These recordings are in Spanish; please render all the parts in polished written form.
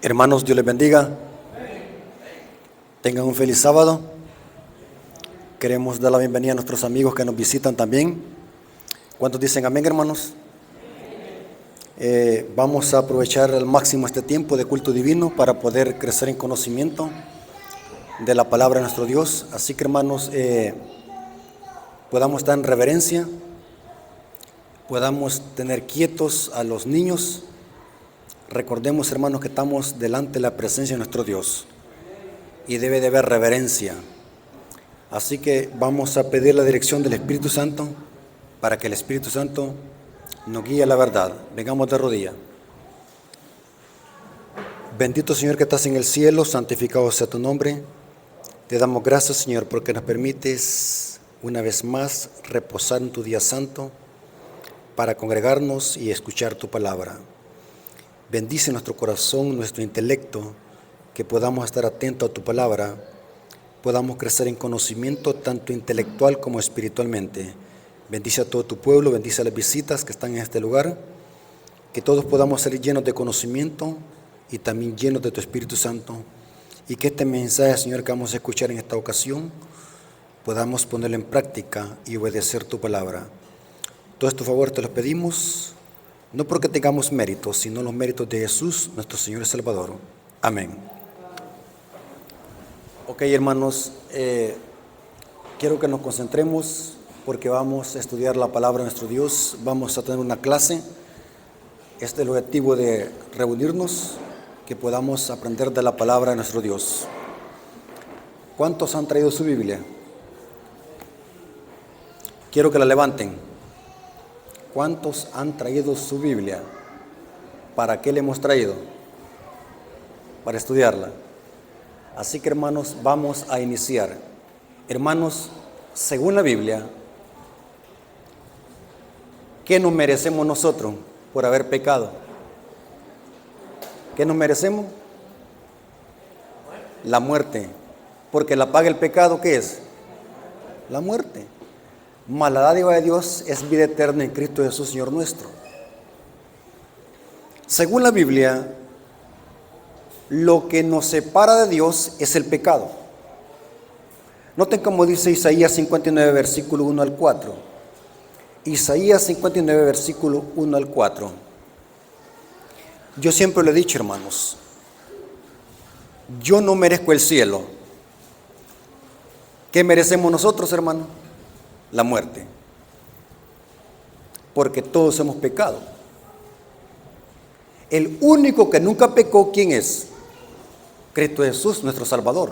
Hermanos, Dios les bendiga. Tengan un feliz sábado. Queremos dar la bienvenida a nuestros amigos que nos visitan también. ¿Cuántos dicen amén, hermanos? Vamos a aprovechar al máximo este tiempo de culto divino para poder crecer en conocimiento de la palabra de nuestro Dios. Así que, hermanos, podamos estar en reverencia, podamos tener quietos a los niños. Recordemos, hermanos, que estamos delante de la presencia de nuestro Dios y debe de haber reverencia. Así que vamos a pedir la dirección del Espíritu Santo para que el Espíritu Santo nos guíe a la verdad. Vengamos de rodillas. Bendito Señor que estás en el cielo, santificado sea tu nombre. Te damos gracias, Señor, porque nos permites una vez más reposar en tu día santo para congregarnos y escuchar tu palabra. Bendice nuestro corazón, nuestro intelecto, que podamos estar atentos a tu palabra, podamos crecer en conocimiento tanto intelectual como espiritualmente. Bendice a todo tu pueblo, bendice a las visitas que están en este lugar, que todos podamos salir llenos de conocimiento y también llenos de tu Espíritu Santo, y que este mensaje, Señor, que vamos a escuchar en esta ocasión, podamos ponerlo en práctica y obedecer tu palabra. Todo esto, favor, te lo pedimos, no porque tengamos méritos, sino los méritos de Jesús, nuestro Señor y Salvador. Amén. Ok, hermanos, quiero que nos concentremos porque vamos a estudiar la palabra de nuestro Dios. Vamos a tener una clase. Este es el objetivo de reunirnos, que podamos aprender de la palabra de nuestro Dios. ¿Cuántos han traído su Biblia? Quiero que la levanten. ¿Cuántos han traído su Biblia? ¿Para qué la hemos traído? Para estudiarla. Así que, hermanos, vamos a iniciar. Hermanos, según la Biblia, ¿qué nos merecemos nosotros por haber pecado? ¿Qué nos merecemos? La muerte. Porque la paga del pecado, ¿qué es? La muerte. Mas la dádiva de Dios es vida eterna en Cristo Jesús, Señor nuestro. Según la Biblia, lo que nos separa de Dios es el pecado. Noten cómo dice Isaías 59, versículo 1 al 4. Isaías 59, versículo 1 al 4. Yo siempre lo he dicho, hermanos, yo no merezco el cielo. ¿Qué merecemos nosotros, hermanos? La muerte. Porque todos hemos pecado. El único que nunca pecó, ¿quién es? Cristo Jesús, nuestro Salvador.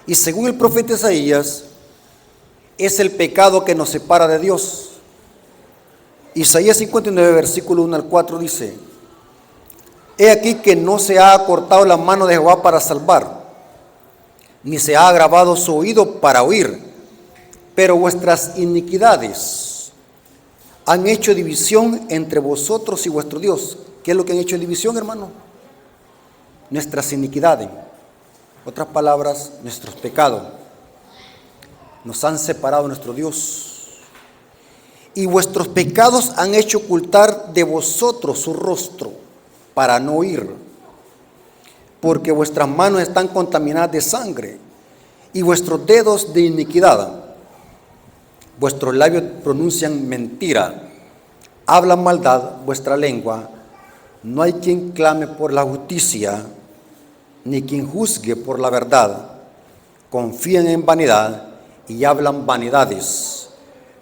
Y según el profeta Isaías, es el pecado que nos separa de Dios. Isaías 59, versículo 1 al 4 dice: He aquí que no se ha acortado la mano de Jehová para salvar, ni se ha agravado su oído para oír, pero vuestras iniquidades han hecho división entre vosotros y vuestro Dios. ¿Qué es lo que han hecho división, hermano? Nuestras iniquidades. Otras palabras, nuestros pecados. Nos han separado de nuestro Dios. Y vuestros pecados han hecho ocultar de vosotros su rostro para no oír. Porque vuestras manos están contaminadas de sangre y vuestros dedos de iniquidad. Vuestros labios pronuncian mentira, hablan maldad vuestra lengua. No hay quien clame por la justicia, ni quien juzgue por la verdad. Confían en vanidad y hablan vanidades.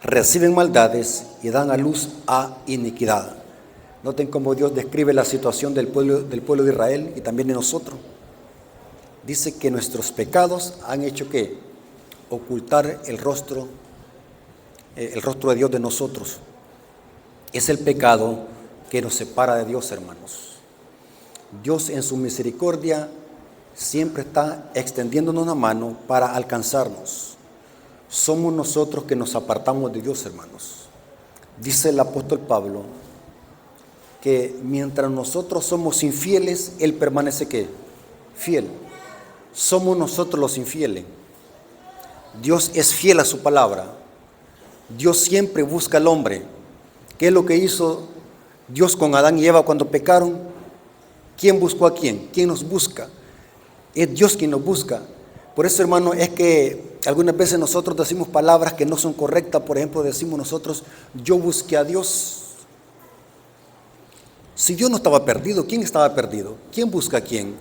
Reciben maldades y dan a luz a iniquidad. Noten cómo Dios describe la situación del pueblo de Israel y también de nosotros. Dice que nuestros pecados han hecho ¿qué? Ocultar el rostro de Dios de nosotros. Es el pecado que nos separa de Dios, hermanos. Dios en su misericordia siempre está extendiéndonos una mano para alcanzarnos. Somos nosotros que nos apartamos de Dios, hermanos. Dice el apóstol Pablo que mientras nosotros somos infieles, Él permanece ¿qué? Fiel. Somos nosotros los infieles. Dios es fiel a su palabra. Dios siempre busca al hombre. ¿Qué es lo que hizo Dios con Adán y Eva cuando pecaron? ¿Quién buscó a quién? ¿Quién nos busca? Es Dios quien nos busca. Por eso, hermano, es que algunas veces nosotros decimos palabras que no son correctas. Por ejemplo, decimos nosotros, yo busqué a Dios. Si Dios no estaba perdido, ¿quién estaba perdido? ¿Quién busca a quién?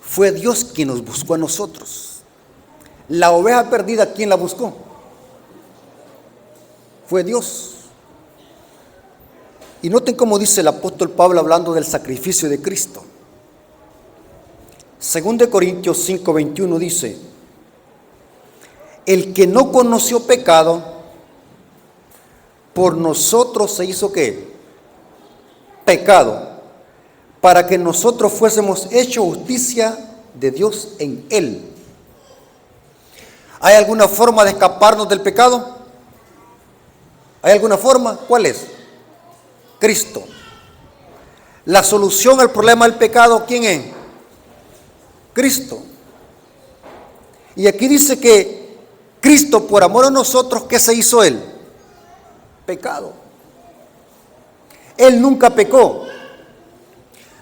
Fue Dios quien nos buscó a nosotros. La oveja perdida, ¿quién la buscó? Fue Dios. Y noten cómo dice el apóstol Pablo hablando del sacrificio de Cristo. 2 Corintios 5:21 dice: el que no conoció pecado, por nosotros se hizo ¿qué? Pecado, para que nosotros fuésemos hechos justicia de Dios en él. ¿Hay alguna forma de escaparnos del pecado? ¿Hay alguna forma? ¿Cuál es? Cristo. La solución al problema del pecado, ¿quién es? Cristo. Y aquí dice que Cristo, por amor a nosotros, ¿qué se hizo Él? Pecado. Él nunca pecó,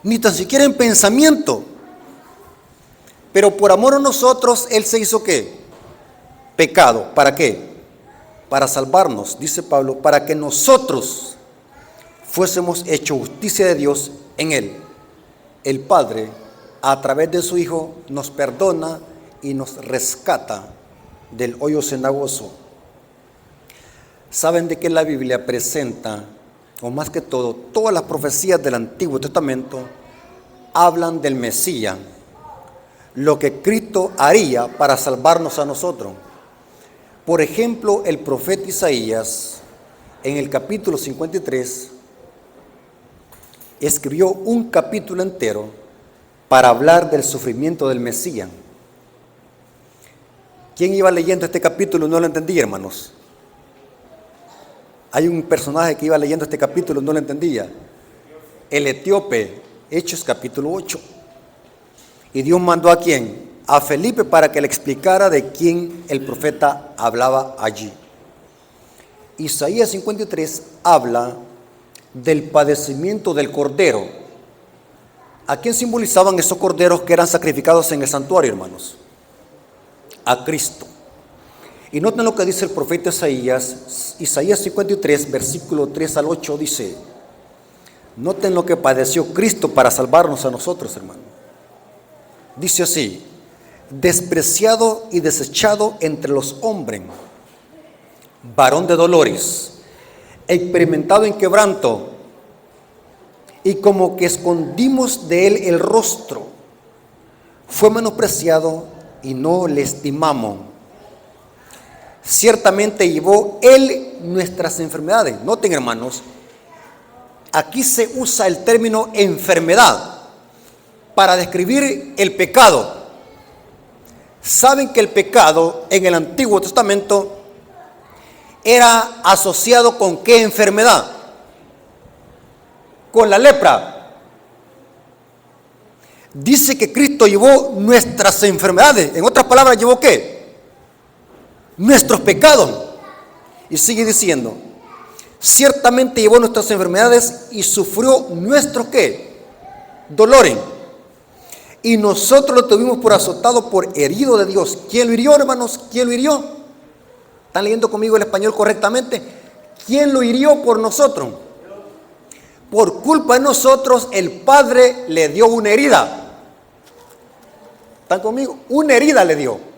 ni tan siquiera en pensamiento. Pero por amor a nosotros, Él se hizo ¿qué? Pecado. ¿Para qué? Para salvarnos, dice Pablo, para que nosotros fuésemos hechos justicia de Dios en Él. El Padre, a través de su Hijo, nos perdona y nos rescata del hoyo cenagoso. ¿Saben de qué la Biblia presenta? O más que todo, todas las profecías del Antiguo Testamento hablan del Mesías, lo que Cristo haría para salvarnos a nosotros. Por ejemplo, el profeta Isaías, en el capítulo 53, escribió un capítulo entero para hablar del sufrimiento del Mesías. ¿Quién iba leyendo este capítulo y no lo entendía, hermanos? Hay un personaje que iba leyendo este capítulo y no lo entendía. El etíope, Hechos capítulo 8. Y Dios mandó ¿a quién? A Felipe para que le explicara de quién el profeta hablaba allí. Isaías 53 habla del padecimiento del cordero. ¿A quién simbolizaban esos corderos que eran sacrificados en el santuario, hermanos? A Cristo. Y noten lo que dice el profeta Isaías. Isaías 53, versículo 3 al 8 dice: noten lo que padeció Cristo para salvarnos a nosotros, hermano. Dice así: despreciado y desechado entre los hombres, varón de dolores, experimentado en quebranto, y como que escondimos de él el rostro, fue menospreciado y no le estimamos. Ciertamente llevó él nuestras enfermedades. Noten, hermanos, aquí se usa el término enfermedad para describir el pecado. Saben que el pecado en el Antiguo Testamento era asociado con ¿qué enfermedad? Con la lepra. Dice que Cristo llevó nuestras enfermedades. En otras palabras, ¿llevó qué? Nuestros pecados. Y sigue diciendo: ciertamente llevó nuestras enfermedades y sufrió nuestros ¿qué? Dolores. Y nosotros lo tuvimos por azotado, por herido de Dios. ¿Quién lo hirió, hermanos? ¿Quién lo hirió? ¿Están leyendo conmigo el español correctamente? ¿Quién lo hirió por nosotros? Por culpa de nosotros, el Padre le dio una herida. ¿Están conmigo? Una herida le dio.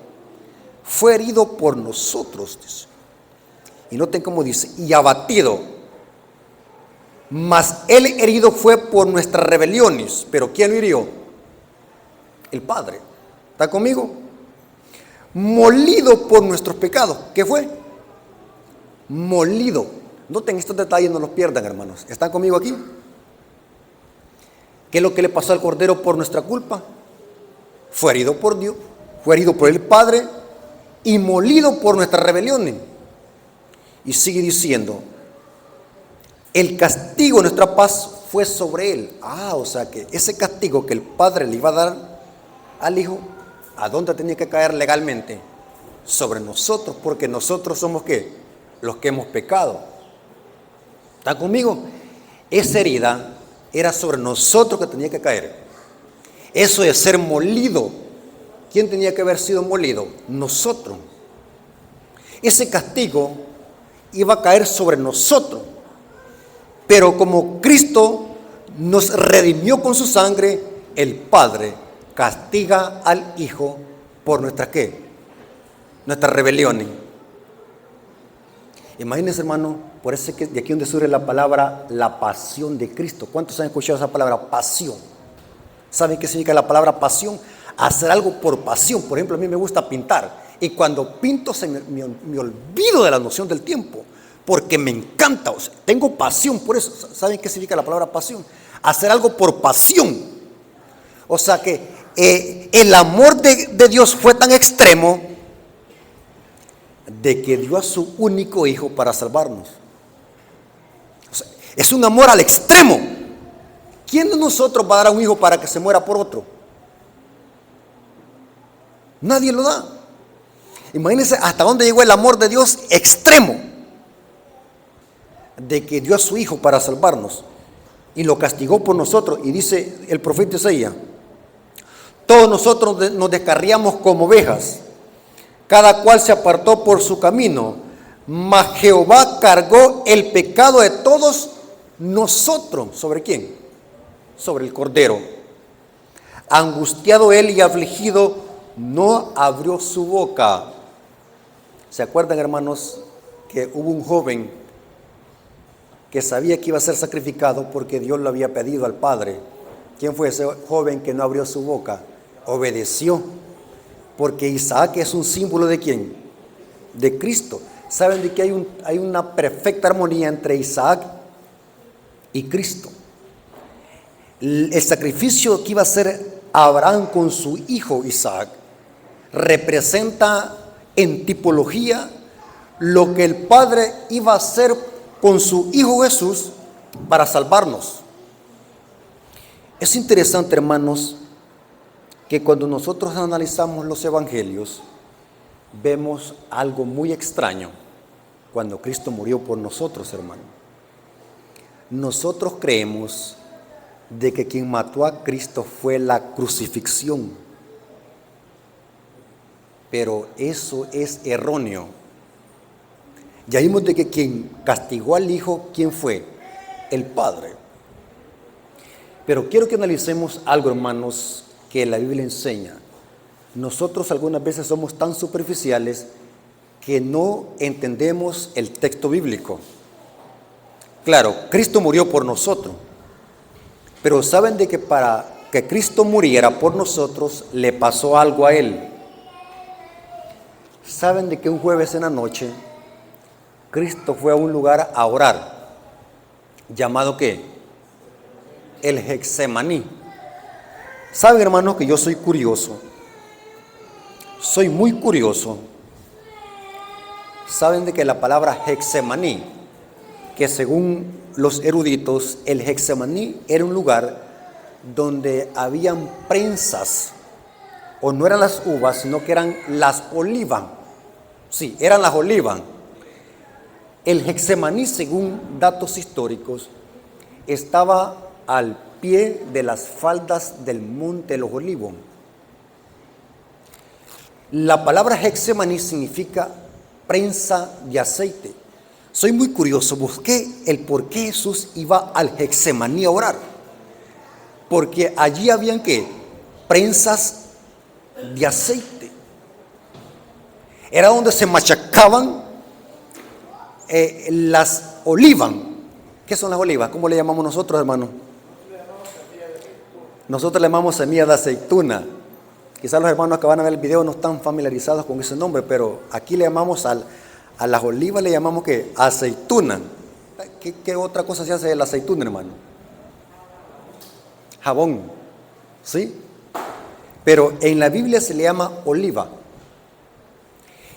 Fue herido por nosotros, dice. Y noten cómo dice: y abatido. Mas él herido fue por nuestras rebeliones. ¿Pero quién lo hirió? El Padre. ¿Está conmigo? Molido por nuestros pecados. ¿Qué fue? Molido. Noten estos detalles, no los pierdan, hermanos. ¿Están conmigo aquí? ¿Qué es lo que le pasó al Cordero por nuestra culpa? Fue herido por Dios, fue herido por el Padre y molido por nuestras rebeliones. Y sigue diciendo: el castigo de nuestra paz fue sobre él. O sea que ese castigo que el Padre le iba a dar al Hijo, ¿a dónde tenía que caer legalmente? Sobre nosotros, porque nosotros somos ¿qué? Los que hemos pecado. ¿Está conmigo? Esa herida era sobre nosotros que tenía que caer. Eso de ser molido, ¿quién tenía que haber sido molido? Nosotros. Ese castigo iba a caer sobre nosotros. Pero como Cristo nos redimió con su sangre, el Padre castiga al Hijo por nuestras ¿qué? Nuestras rebeliones. Imagínense, hermano, por eso es que de aquí donde surge la palabra la pasión de Cristo. ¿Cuántos han escuchado esa palabra pasión? ¿Saben qué significa la palabra pasión? Hacer algo por pasión. Por ejemplo, a mí me gusta pintar. Y cuando pinto me olvido de la noción del tiempo. Porque me encanta. O sea, tengo pasión por eso. ¿Saben qué significa la palabra pasión? Hacer algo por pasión. O sea que el amor de Dios fue tan extremo de que dio a su único hijo para salvarnos. O sea, es un amor al extremo. ¿Quién de nosotros va a dar a un hijo para que se muera por otro? Nadie lo da. Imagínense hasta dónde llegó el amor de Dios extremo, de que dio a su hijo para salvarnos y lo castigó por nosotros. Y dice el profeta Isaías: todos nosotros nos descarriamos como ovejas, cada cual se apartó por su camino, mas Jehová cargó el pecado de todos nosotros. ¿Sobre quién? Sobre el Cordero. Angustiado él y afligido, no abrió su boca. ¿Se acuerdan, hermanos, que hubo un joven que sabía que iba a ser sacrificado porque Dios lo había pedido al Padre? ¿Quién fue ese joven que no abrió su boca? Obedeció. Porque Isaac es un símbolo ¿de quién? De Cristo. ¿Saben de que hay una perfecta armonía entre Isaac y Cristo? El sacrificio que iba a hacer Abraham con su hijo Isaac representa en tipología lo que el Padre iba a hacer con su hijo Jesús para salvarnos. Es interesante, hermanos, que cuando nosotros analizamos los evangelios, vemos algo muy extraño cuando Cristo murió por nosotros, hermano. Nosotros creemos de que quien mató a Cristo fue la crucifixión, pero eso es erróneo. Ya vimos de que quien castigó al Hijo, ¿quién fue? El Padre. Pero quiero que analicemos algo, hermanos, que la Biblia enseña. Nosotros algunas veces somos tan superficiales que no entendemos el texto bíblico. Claro, Cristo murió por nosotros, pero saben de que para que Cristo muriera por nosotros le pasó algo a Él. Saben de que un jueves en la noche Cristo fue a un lugar a orar, llamado ¿qué? El Getsemaní. Saben, hermanos, que yo soy curioso. Soy muy curioso. Saben de que la palabra Getsemaní, que según los eruditos, el Getsemaní era un lugar donde habían prensas, o no eran las uvas, sino que eran las olivas. Sí, eran las olivas. El Getsemaní, según datos históricos, estaba al pie de las faldas del monte de los Olivos. La palabra Getsemaní significa prensa de aceite. Soy muy curioso, busqué el por qué Jesús iba al Getsemaní a orar. Porque allí habían ¿qué? Prensas de aceite. Era donde se machacaban las olivas. ¿Qué son las olivas? ¿Cómo le llamamos nosotros, hermano? Nosotros le llamamos semilla de aceituna. Quizás los hermanos que van a ver el video no están familiarizados con ese nombre, pero aquí le llamamos a las olivas, le llamamos ¿qué? Aceituna. ¿Qué otra cosa se hace de la aceituna, hermano? Jabón, ¿sí? Pero en la Biblia se le llama oliva.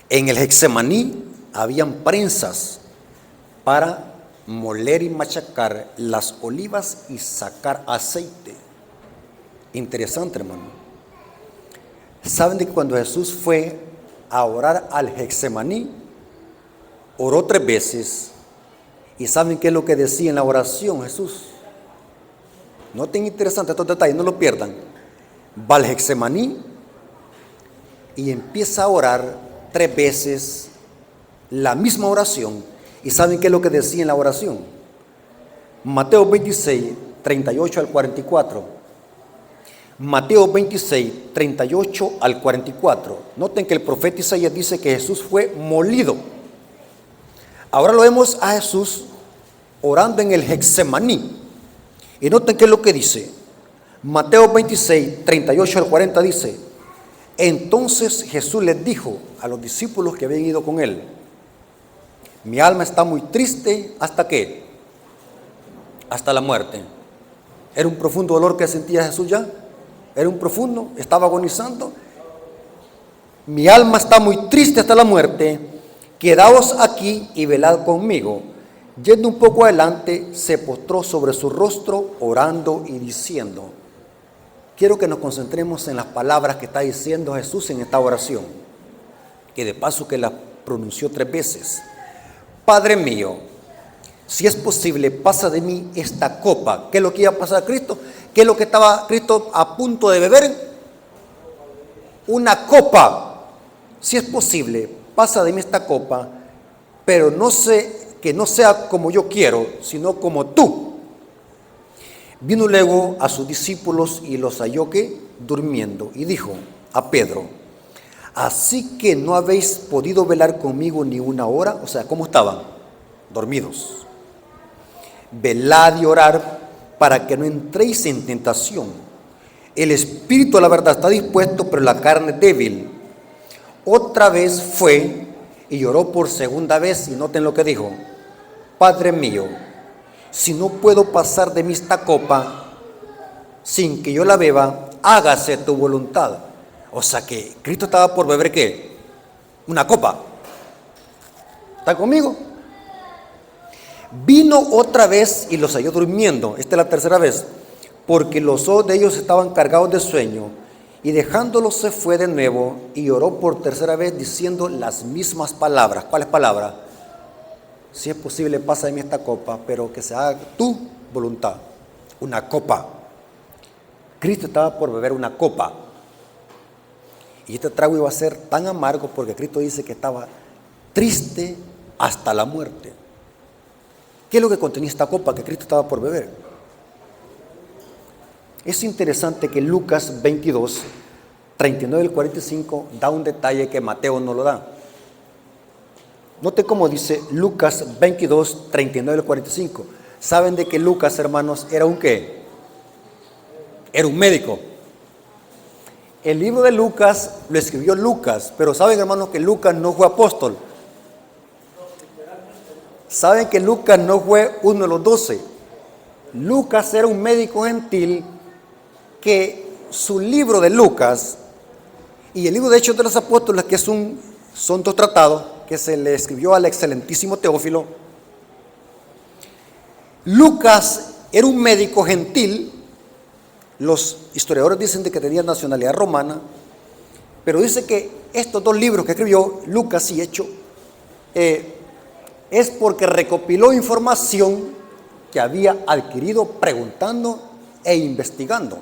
En el Getsemaní habían prensas para moler y machacar las olivas y sacar aceite. Interesante, hermano. ¿Saben de que cuando Jesús fue a orar al Getsemaní, oró 3 veces? ¿Y saben qué es lo que decía en la oración Jesús? Noten interesante estos detalles, no lo pierdan. Va al Getsemaní y empieza a orar 3 veces la misma oración. ¿Y saben qué es lo que decía en la oración? Mateo 26, 38 al 44. Mateo 26, 38 al 44. Noten que el profeta Isaías dice que Jesús fue molido. Ahora lo vemos a Jesús orando en el Getsemaní. Y noten qué es lo que dice. Mateo 26, 38 al 40 dice: entonces Jesús les dijo a los discípulos que habían ido con él: mi alma está muy triste, ¿hasta qué? Hasta la muerte. Era un profundo dolor que sentía Jesús ya. Era un profundo, estaba agonizando. Mi alma está muy triste hasta la muerte. Quedaos aquí y velad conmigo. Yendo un poco adelante, se postró sobre su rostro, orando y diciendo. Quiero que nos concentremos en las palabras que está diciendo Jesús en esta oración, que de paso que la pronunció 3 veces. Padre mío, si es posible, pasa de mí esta copa. ¿Qué es lo que iba a pasar a Cristo? ¿Qué es lo que estaba Cristo a punto de beber? Una copa. Si es posible, pasa de mí esta copa, pero que no sea como yo quiero, sino como tú. Vino luego a sus discípulos y los halló que durmiendo, y dijo a Pedro: así que no habéis podido velar conmigo ni una hora. O sea, ¿cómo estaban? Dormidos. Velad y orad para que no entréis en tentación. El espíritu, la verdad, está dispuesto, pero la carne es débil. Otra vez fue y lloró por segunda vez, y noten lo que dijo: Padre mío, si no puedo pasar de mí esta copa sin que yo la beba, hágase tu voluntad. O sea que Cristo estaba por beber ¿qué? Una copa. ¿Está conmigo? Vino otra vez y los halló durmiendo. Esta es la tercera vez, porque los ojos de ellos estaban cargados de sueño. Y dejándolos se fue de nuevo y oró por tercera vez diciendo las mismas palabras. ¿Cuáles palabras? Si es posible, pasa de mí esta copa, pero que se haga tu voluntad. Una copa. Cristo estaba por beber una copa. Y este trago iba a ser tan amargo porque Cristo dice que estaba triste hasta la muerte. ¿Qué es lo que contenía esta copa que Cristo estaba por beber? Es interesante que Lucas 22, 39 al 45 da un detalle que Mateo no lo da. Note cómo dice Lucas 22, 39 al 45. ¿Saben de que Lucas, hermanos, era un qué? Era un médico. El libro de Lucas lo escribió Lucas, pero saben, hermanos, que Lucas no fue apóstol. Saben que Lucas no fue uno de los 12. Lucas era un médico gentil que su libro de Lucas y el libro de Hechos de los Apóstoles, que son 2 tratados que se le escribió al excelentísimo Teófilo. Lucas era un médico gentil. Los historiadores dicen de que tenía nacionalidad romana, pero dice que estos 2 libros que escribió Lucas y Hechos es porque recopiló información que había adquirido preguntando e investigando.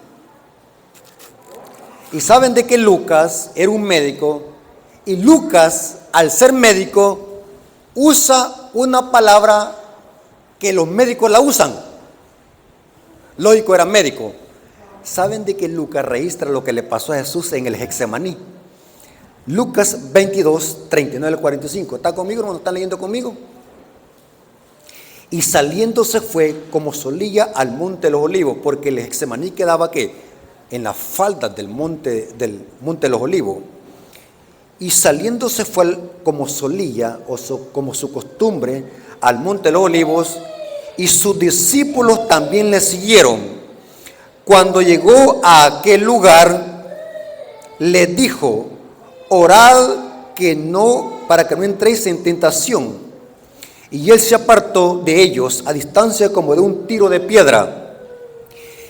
Y saben de que Lucas era un médico, y Lucas, al ser médico, usa una palabra que los médicos la usan. Lógico, era médico. Saben de que Lucas registra lo que le pasó a Jesús en el Getsemaní. Lucas 22, 39 al 45. ¿Está conmigo, hermano? ¿Están leyendo conmigo? Y saliendo se fue como solía al monte de los olivos, porque el Getsemaní quedaba ¿qué? En las faldas del monte de los olivos. Y saliendo se fue como solía, como su costumbre, al monte de los olivos, y sus discípulos también le siguieron. Cuando llegó a aquel lugar, les dijo: orad para que no entréis en tentación. Y él se apartó de ellos a distancia como de un tiro de piedra,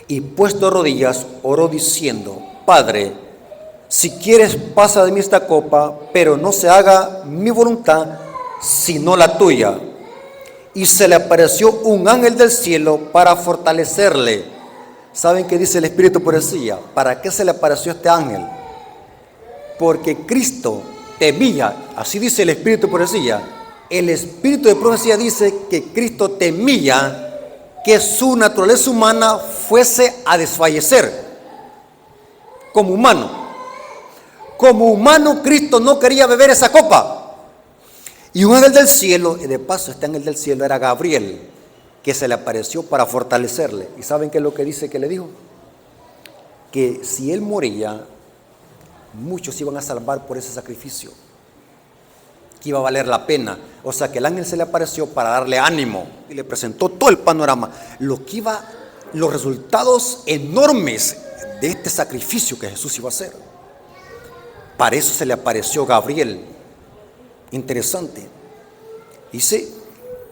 y puesto rodillas oró diciendo: Padre, si quieres, pasa de mí esta copa, pero no se haga mi voluntad sino la tuya. Y se le apareció un ángel del cielo para fortalecerle. ¿Saben qué dice el Espíritu de profecía? ¿Para qué se le apareció este ángel? Porque Cristo temía, así dice el Espíritu de profecía. El Espíritu de profecía dice que Cristo temía que su naturaleza humana fuese a desfallecer como humano. Como humano, Cristo no quería beber esa copa. Y un ángel del cielo, y de paso este ángel del cielo era Gabriel, que se le apareció para fortalecerle. ¿Y saben qué es lo que dice que le dijo? Que si él moría, muchos iban a salvar por ese sacrificio, que iba a valer la pena. O sea que el ángel se le apareció para darle ánimo y le presentó todo el panorama, los resultados enormes de este sacrificio que Jesús iba a hacer. Para eso se le apareció Gabriel. Interesante. Dice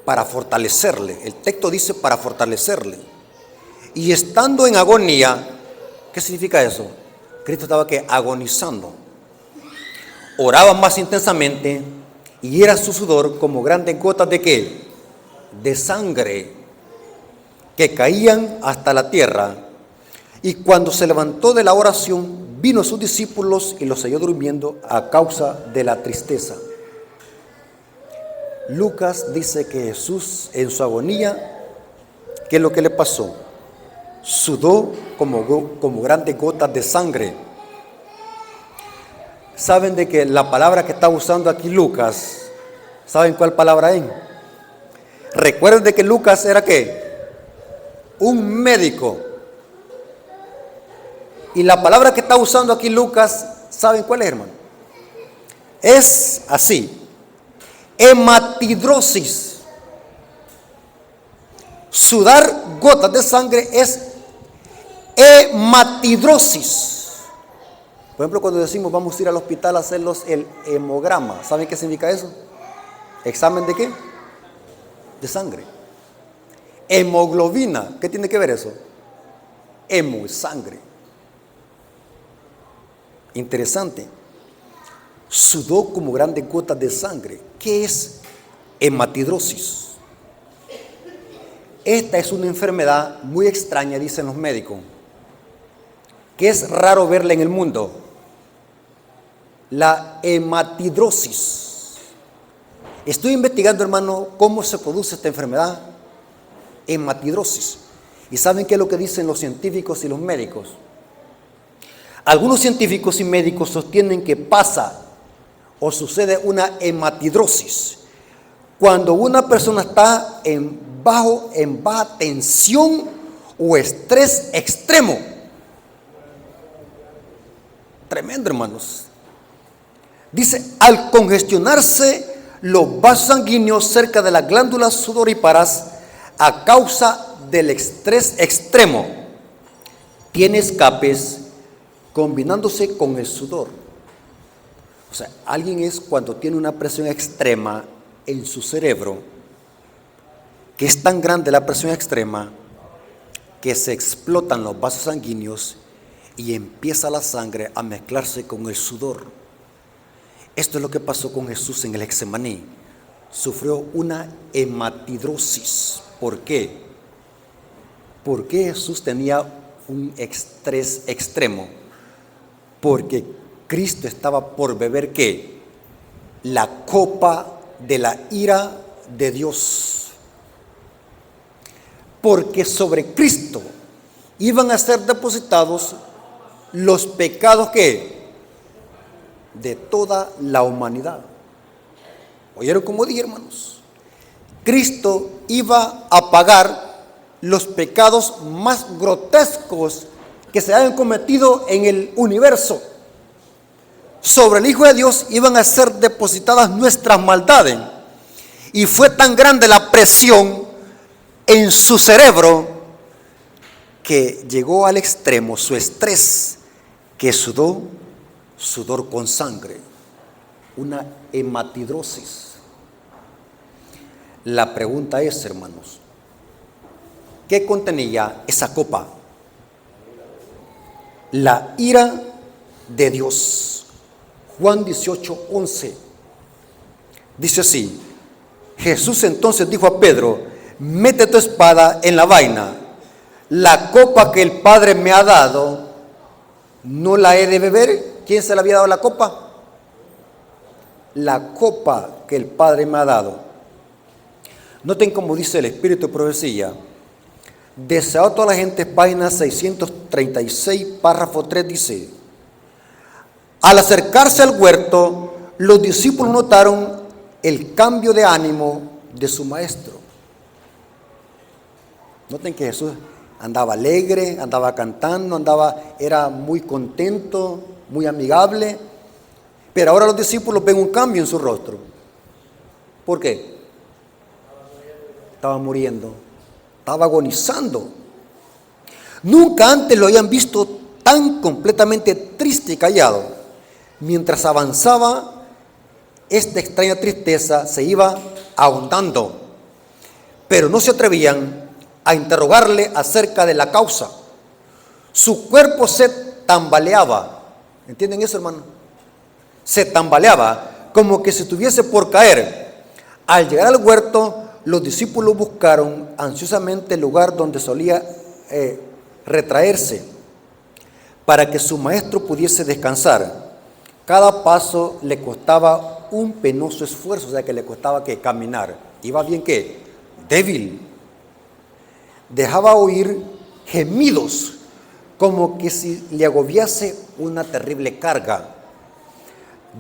para fortalecerle. El texto dice para fortalecerle. Y estando en agonía, ¿qué significa eso? Cristo estaba que agonizando. Oraba más intensamente y era su sudor como grandes gotas de ¿qué? De sangre que caían hasta la tierra. Y cuando se levantó de la oración, vino a sus discípulos y los halló durmiendo a causa de la tristeza. Lucas dice que Jesús en su agonía, ¿qué es lo que le pasó? Sudó como grandes gotas de sangre. ¿Saben de que la palabra que está usando aquí Lucas, saben cuál palabra es? Recuerden de que Lucas era ¿qué? Un médico. Y la palabra que está usando aquí Lucas, ¿saben cuál es, hermano? Es así: hematidrosis. Sudar gotas de sangre es hematidrosis. Por ejemplo, cuando decimos vamos a ir al hospital a hacerlos el hemograma, ¿saben qué significa eso? ¿Examen de qué? De sangre. Hemoglobina, ¿qué tiene que ver eso? Hemo es sangre. Interesante. Sudó como grandes gotas de sangre. ¿Qué es hematidrosis? Esta es una enfermedad muy extraña, dicen los médicos, que es raro verla en el mundo. La hematidrosis. Estoy investigando, hermano, cómo se produce esta enfermedad, hematidrosis. ¿Y saben qué es lo que dicen los científicos y los médicos? Algunos científicos y médicos sostienen que pasa o sucede una hematidrosis cuando una persona está en baja tensión o estrés extremo. Tremendo, hermanos. Dice, al congestionarse los vasos sanguíneos cerca de las glándulas sudoríparas a causa del estrés extremo, tiene escapes combinándose con el sudor. O sea, alguien es cuando tiene una presión extrema en su cerebro, que es tan grande la presión extrema que se explotan los vasos sanguíneos y empieza la sangre a mezclarse con el sudor. Esto es lo que pasó con Jesús en el Getsemaní. Sufrió una hematidrosis. ¿Por qué? ¿Por qué Jesús tenía un estrés extremo? Porque Cristo estaba por beber ¿qué? La copa de la ira de Dios. Porque sobre Cristo iban a ser depositados los pecados ¿qué? De toda la humanidad. ¿Oyeron cómo dije, hermanos? Cristo iba a pagar los pecados más grotescos que se hayan cometido en el universo. Sobre el Hijo de Dios iban a ser depositadas nuestras maldades. Y fue tan grande la presión en su cerebro que llegó al extremo su estrés, que sudó sudor con sangre, una hematidrosis. La pregunta es, hermanos, ¿qué contenía esa copa? La ira de Dios. Juan 18:11 dice así: Jesús entonces dijo a Pedro, mete tu espada en la vaina. la copa que el Padre me ha dado, ¿no la he de beber? ¿Quién se le había dado la copa? La copa que el Padre me ha dado. Noten cómo dice el Espíritu de Profecía. Deseado a toda la gente, página 636, párrafo 3, dice: al acercarse al huerto, los discípulos notaron el cambio de ánimo de su maestro. Noten que Jesús andaba alegre, andaba cantando, era muy contento, muy amigable. Pero ahora los discípulos ven un cambio en su rostro. ¿Por qué? Estaba muriendo, estaba agonizando. Nunca antes lo habían visto tan completamente triste y callado. Mientras avanzaba, esta extraña tristeza se iba ahondando, pero no se atrevían a interrogarle acerca de la causa. Su cuerpo se tambaleaba. ¿Entienden eso, hermano? Se tambaleaba, como que se estuviese por caer. Al llegar al huerto, los discípulos buscaron ansiosamente el lugar donde solía retraerse, para que su maestro pudiese descansar. Cada paso le costaba un penoso esfuerzo, o sea que le costaba que caminar. Iba bien que débil. Dejaba oír gemidos, como que si le agobiase una terrible carga.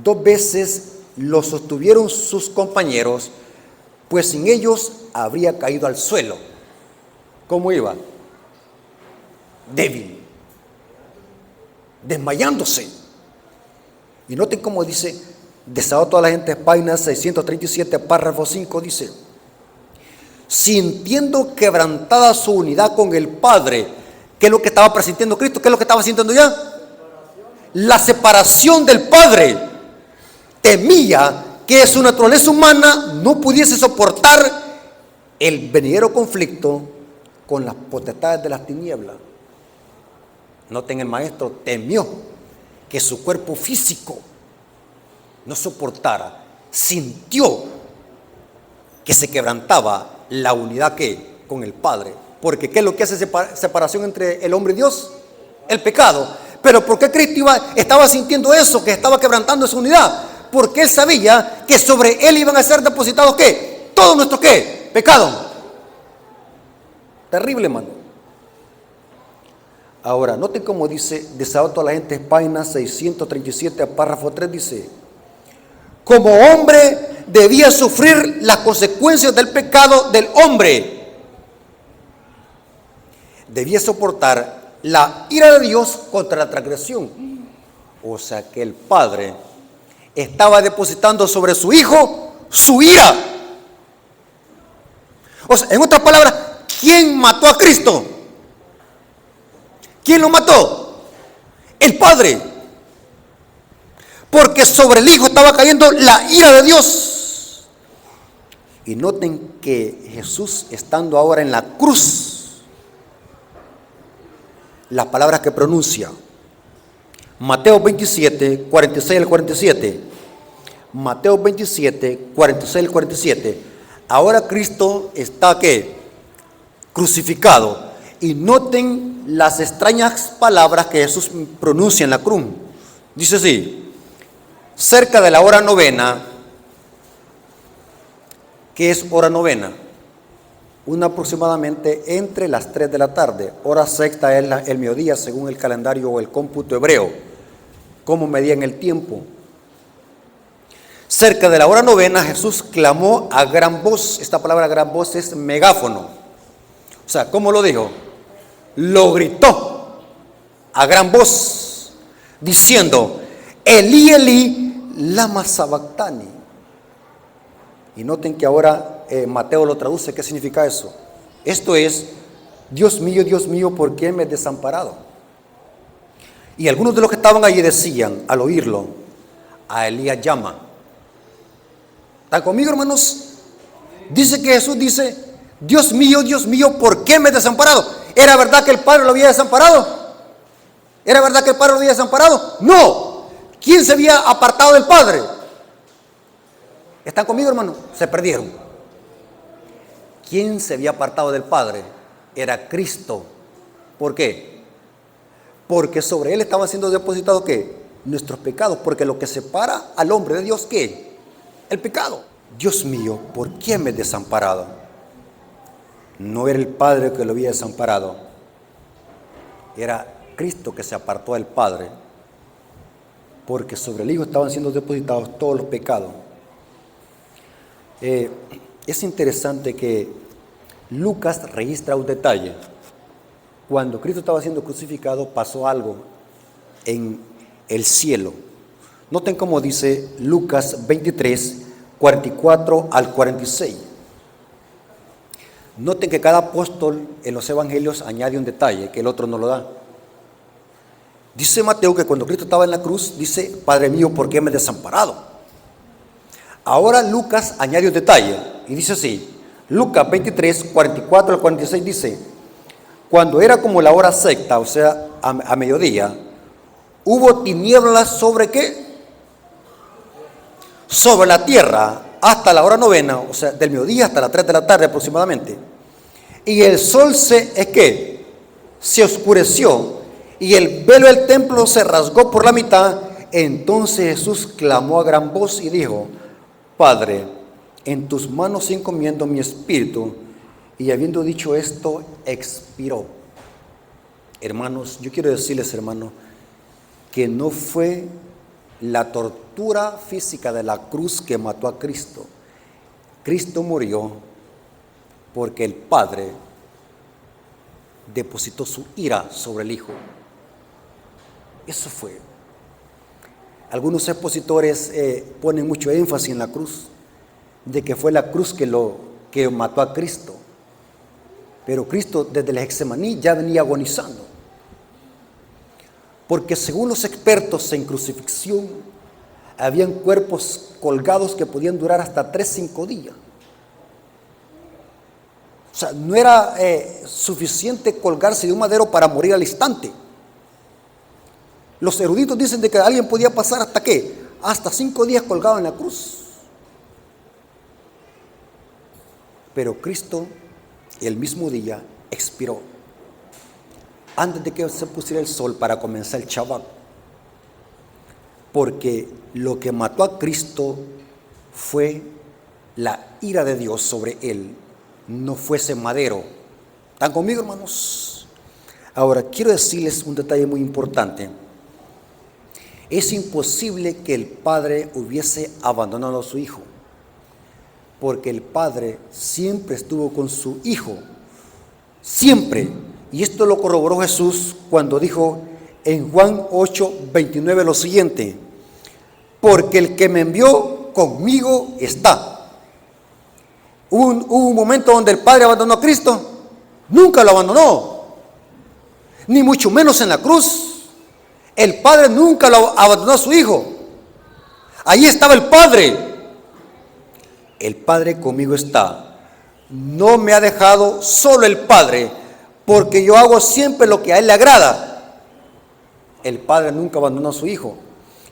2 veces lo sostuvieron sus compañeros, pues sin ellos habría caído al suelo. ¿Cómo iba? Débil, desmayándose. Y noten cómo dice, deseado a toda la gente, página 637, párrafo 5, dice: sintiendo quebrantada su unidad con el Padre. ¿Qué es lo que estaba presintiendo Cristo? ¿Qué es lo que estaba sintiendo ya? La separación del Padre. Temía que su naturaleza humana no pudiese soportar el venidero conflicto con las potestades de las tinieblas. Noten, el maestro temió que su cuerpo físico no soportara, sintió que se quebrantaba la unidad con el Padre. Porque ¿qué es lo que hace separación entre el hombre y Dios? El pecado. Pero ¿por qué Cristo estaba sintiendo eso, que estaba quebrantando esa unidad? Porque él sabía que sobre él iban a ser depositados ¿qué? Todo nuestro ¿qué? Pecado. Terrible, hermano. Ahora, noten cómo dice, deseado a toda la gente, página 637, párrafo 3, dice: como hombre debía sufrir las consecuencias del pecado del hombre. Debía soportar la ira de Dios contra la transgresión. O sea que el Padre estaba depositando sobre su Hijo su ira. O sea, en otras palabras, ¿quién mató a Cristo? ¿Quién lo mató? El Padre. Porque sobre el Hijo estaba cayendo la ira de Dios. Y noten que Jesús, estando ahora en la cruz, las palabras que pronuncia, Mateo 27, 46 al 47. Mateo 27, 46 al 47. Ahora Cristo está ¿qué? Crucificado. Y noten las extrañas palabras que Jesús pronuncia en la cruz. Dice así: cerca de la hora novena. ¿Qué es hora novena? Una aproximadamente entre las 3 de la tarde. Hora sexta es el mediodía, según el calendario o el cómputo hebreo. ¿Cómo medían el tiempo? Cerca de la hora novena, Jesús clamó a gran voz. Esta palabra gran voz es megáfono. O sea, ¿cómo lo dijo? Lo gritó a gran voz, diciendo: Elí, Elí, lama sabactani. Y noten que ahora Mateo lo traduce. ¿Qué significa eso? Esto es: Dios mío, ¿por qué me has desamparado? Y algunos de los que estaban allí decían, al oírlo: a Elías llama. ¿Están conmigo, hermanos? Dice que Jesús dice: Dios mío, ¿por qué me has desamparado? ¿Era verdad que el Padre lo había desamparado? ¿Era verdad que el Padre lo había desamparado? No. ¿Quién se había apartado del Padre? ¿Están conmigo, hermanos? Se perdieron. ¿Quién se había apartado del Padre? Era Cristo, ¿Por qué? Porque sobre él estaban siendo depositados ¿qué? Nuestros pecados, porque lo que separa al hombre de Dios, ¿qué? El pecado. Dios mío, ¿por qué me he desamparado? No era el Padre que lo había desamparado, era Cristo que se apartó del Padre, porque sobre el Hijo estaban siendo depositados todos los pecados. Es interesante que Lucas registra un detalle. Cuando Cristo estaba siendo crucificado, pasó algo en el cielo. Noten cómo dice Lucas 23, 44 al 46. Noten que cada apóstol en los evangelios añade un detalle que el otro no lo da. Dice Mateo que cuando Cristo estaba en la cruz, dice: Padre mío, ¿por qué me has desamparado? Ahora Lucas añade un detalle y dice así, Lucas 23, 44 al 46 dice: cuando era como la hora sexta, o sea, a mediodía, hubo tinieblas ¿sobre qué? Sobre la tierra hasta la hora novena, o sea, del mediodía hasta las 3 de la tarde aproximadamente. Y el sol se oscureció, y el velo del templo se rasgó por la mitad. Entonces Jesús clamó a gran voz y dijo: Padre, en tus manos encomiendo mi espíritu. Y habiendo dicho esto, expiró. Hermanos, yo quiero decirles, hermanos, que no fue la tortura física de la cruz que mató a Cristo. Cristo murió porque el Padre depositó su ira sobre el Hijo. Eso fue. Algunos expositores ponen mucho énfasis en la cruz, de que fue la cruz que mató a Cristo. Pero Cristo desde el Getsemaní ya venía agonizando. Porque según los expertos en crucifixión, habían cuerpos colgados que podían durar hasta 3-5 días. O sea, no era suficiente colgarse de un madero para morir al instante. Los eruditos dicen de que alguien podía pasar hasta ¿qué? Hasta 5 días colgado en la cruz. Pero Cristo el mismo día expiró, antes de que se pusiera el sol para comenzar el Shabbat. Porque lo que mató a Cristo fue la ira de Dios sobre él, no fue ese madero. ¿Están conmigo, hermanos? Ahora, quiero decirles un detalle muy importante. Es imposible que el Padre hubiese abandonado a su Hijo, porque el Padre siempre estuvo con su Hijo, siempre. Y esto lo corroboró Jesús cuando dijo en Juan 8:29 lo siguiente: porque el que me envió conmigo está. ¿Hubo un momento donde el Padre abandonó a Cristo? Nunca lo abandonó, ni mucho menos en la cruz. El Padre nunca lo abandonó a su Hijo. Allí estaba el Padre. El Padre conmigo está. No me ha dejado solo el Padre, porque yo hago siempre lo que a Él le agrada. El Padre nunca abandonó a su Hijo.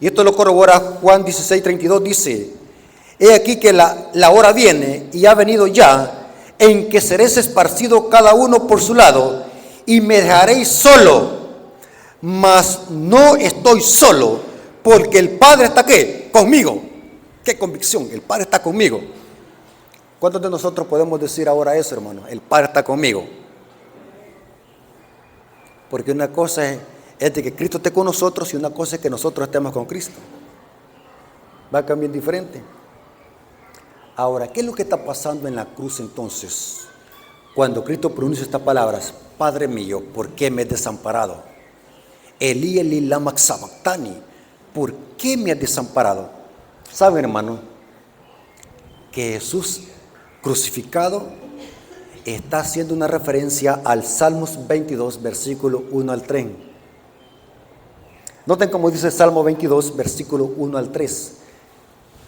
Y esto lo corrobora Juan 16:32, dice: he aquí que la hora viene, y ha venido ya, en que seréis esparcidos cada uno por su lado, y me dejaréis solo. Mas no estoy solo, porque el Padre está ¿qué? Conmigo. ¡Qué convicción! El Padre está conmigo. ¿Cuántos de nosotros podemos decir ahora eso, hermano? El Padre está conmigo. Porque una cosa es de que Cristo esté con nosotros, y una cosa es que nosotros estemos con Cristo. Va a cambiar diferente. Ahora, ¿qué es lo que está pasando en la cruz entonces? Cuando Cristo pronuncia estas palabras: Padre mío, ¿por qué me has desamparado? Elí, Elí, lama sabactani. ¿Por qué me has desamparado? ¿Saben, hermano? Que Jesús crucificado está haciendo una referencia al Salmos 22, versículo 1 al 3. Noten cómo dice el Salmo 22, versículo 1 al 3.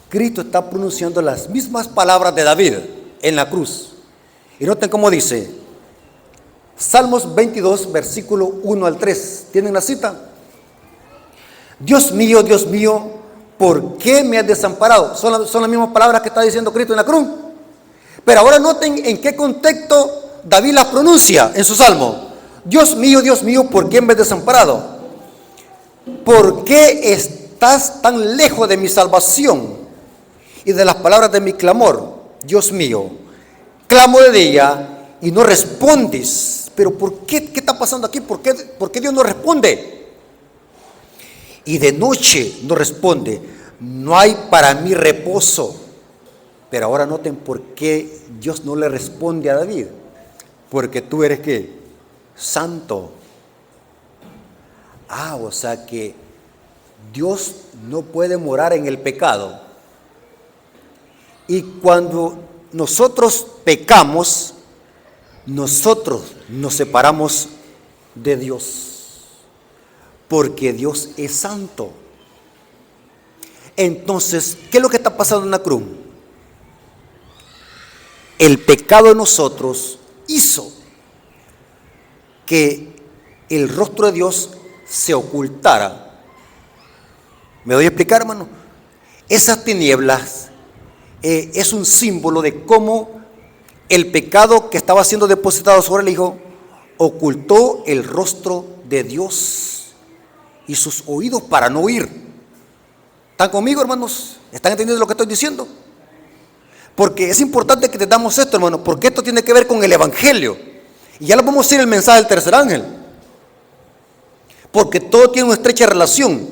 Cristo está pronunciando las mismas palabras de David en la cruz. Y noten cómo dice Salmos 22, versículo 1 al 3. ¿Tienen la cita? Dios mío, ¿por qué me has desamparado? Son las mismas palabras que está diciendo Cristo en la cruz. Pero ahora noten en qué contexto David las pronuncia en su salmo. Dios mío, ¿por qué me has desamparado? ¿Por qué estás tan lejos de mi salvación y de las palabras de mi clamor? Dios mío, clamo de día y no respondes. Pero ¿por qué? ¿Qué está pasando aquí? ¿Por qué Dios no responde? Y de noche no responde. No hay para mí reposo. Pero ahora noten por qué Dios no le responde a David. Porque tú eres ¿qué? Santo. O sea que Dios no puede morar en el pecado. Y cuando nosotros pecamos, nosotros nos separamos de Dios. Porque Dios es santo. Entonces, ¿qué es lo que está pasando en la cruz? El pecado de nosotros hizo que el rostro de Dios se ocultara. ¿Me doy a explicar, hermano? Esas tinieblas es un símbolo de cómo el pecado que estaba siendo depositado sobre el Hijo ocultó el rostro de Dios y sus oídos para no oír. ¿Están conmigo, hermanos? ¿Están entendiendo lo que estoy diciendo? Porque es importante que entendamos esto, hermano, porque esto tiene que ver con el Evangelio. Y ya lo vamos a decir el mensaje del tercer ángel. Porque todo tiene una estrecha relación.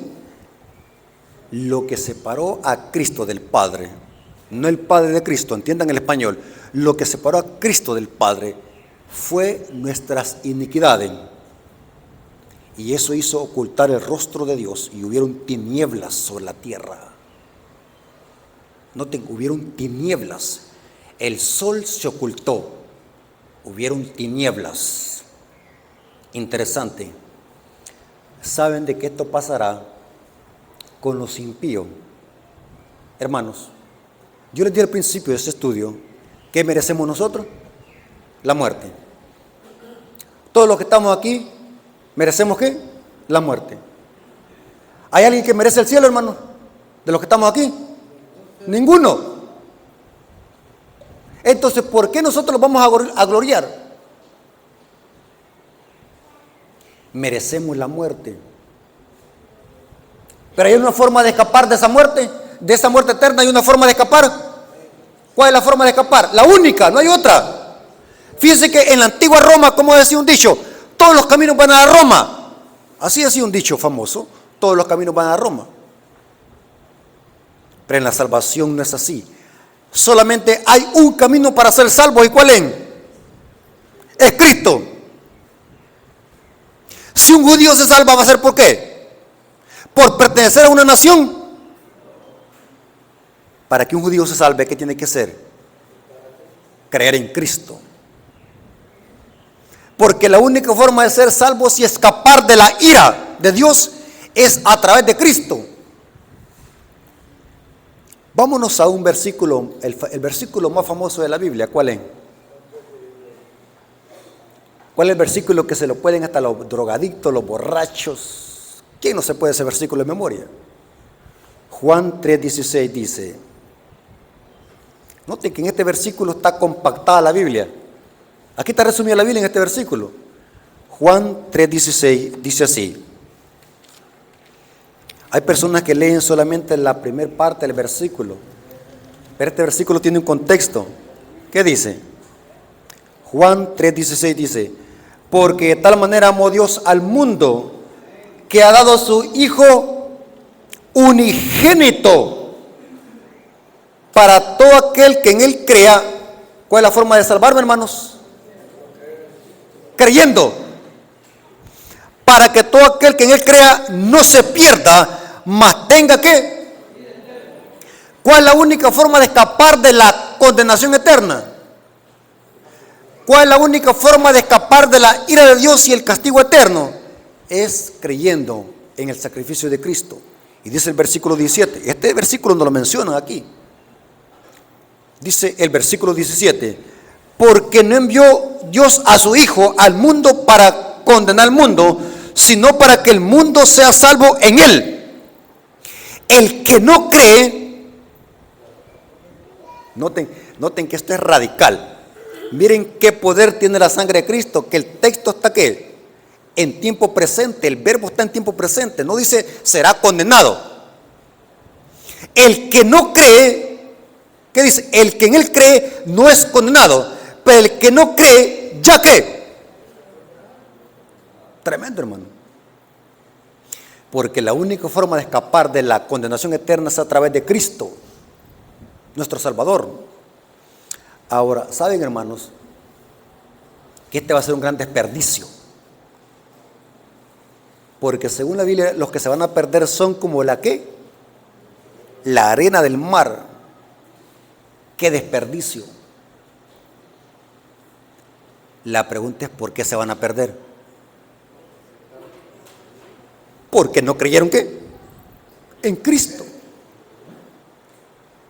Lo que separó a Cristo del Padre, no el Padre de Cristo, entiendan el español, lo que separó a Cristo del Padre fue nuestras iniquidades. Y eso hizo ocultar el rostro de Dios y hubieron tinieblas sobre la tierra. Noten, hubieron tinieblas. El sol se ocultó. Hubieron tinieblas. Interesante. ¿Saben de qué esto pasará con los impíos? Hermanos, yo les di al principio de este estudio, ¿qué merecemos nosotros? La muerte. Todos los que estamos aquí, ¿merecemos qué? La muerte. ¿Hay alguien que merece el cielo, hermano? ¿De los que estamos aquí? Ninguno. Entonces, ¿por qué nosotros los vamos a gloriar? Merecemos la muerte. Pero hay una forma de escapar de esa muerte eterna, hay una forma de escapar. ¿Cuál es la forma de escapar? La única, no hay otra. Fíjense que en la antigua Roma, como decía un dicho, todos los caminos van a Roma. Así decía un dicho famoso, todos los caminos van a Roma. Pero en la salvación no es así. Solamente hay un camino para ser salvo. ¿Y cuál es? Es Cristo. Si un judío se salva, ¿va a ser por qué? Por pertenecer a una nación. Para que un judío se salve, ¿qué tiene que hacer? Creer en Cristo. Porque la única forma de ser salvos y escapar de la ira de Dios es a través de Cristo. Vámonos a un versículo, el versículo más famoso de la Biblia. ¿Cuál es? ¿Cuál es el versículo que se lo pueden hasta los drogadictos, los borrachos? ¿Quién no se puede ese versículo de memoria? Juan 3:16 dice. Noten que en este versículo está compactada la Biblia. Aquí está resumida la Biblia en este versículo. Juan 3:16 dice así. Hay personas que leen solamente la primera parte del versículo, pero este versículo tiene un contexto. ¿Qué dice? Juan 3:16 dice, porque de tal manera amó Dios al mundo que ha dado a su Hijo unigénito para todo aquel que en Él crea. ¿Cuál es la forma de salvarme, hermanos? Creyendo. Para que todo aquel que en Él crea no se pierda, mas tenga que. ¿Cuál es la única forma de escapar de la condenación eterna? ¿Cuál es la única forma de escapar de la ira de Dios y el castigo eterno? Es creyendo en el sacrificio de Cristo. Y dice el versículo 17, este versículo no lo mencionan aquí. Dice el versículo 17, porque no envió Dios a su Hijo al mundo para condenar al mundo, sino para que el mundo sea salvo en Él. El que no cree, noten que esto es radical. Miren qué poder tiene la sangre de Cristo, que el texto está ¿qué? en tiempo presente. El verbo está en tiempo presente. No dice será condenado. El que no cree, ¿qué dice? El que en él cree no es condenado, pero el que no cree, ya cree. Tremendo, hermano. Porque la única forma de escapar de la condenación eterna es a través de Cristo, nuestro Salvador. Ahora, ¿saben, hermanos? Que este va a ser un gran desperdicio. Porque según la Biblia, los que se van a perder son como la ¿qué? La arena del mar. ¡Qué desperdicio! La pregunta es ¿por qué se van a perder? Porque no creyeron ¿qué? En Cristo.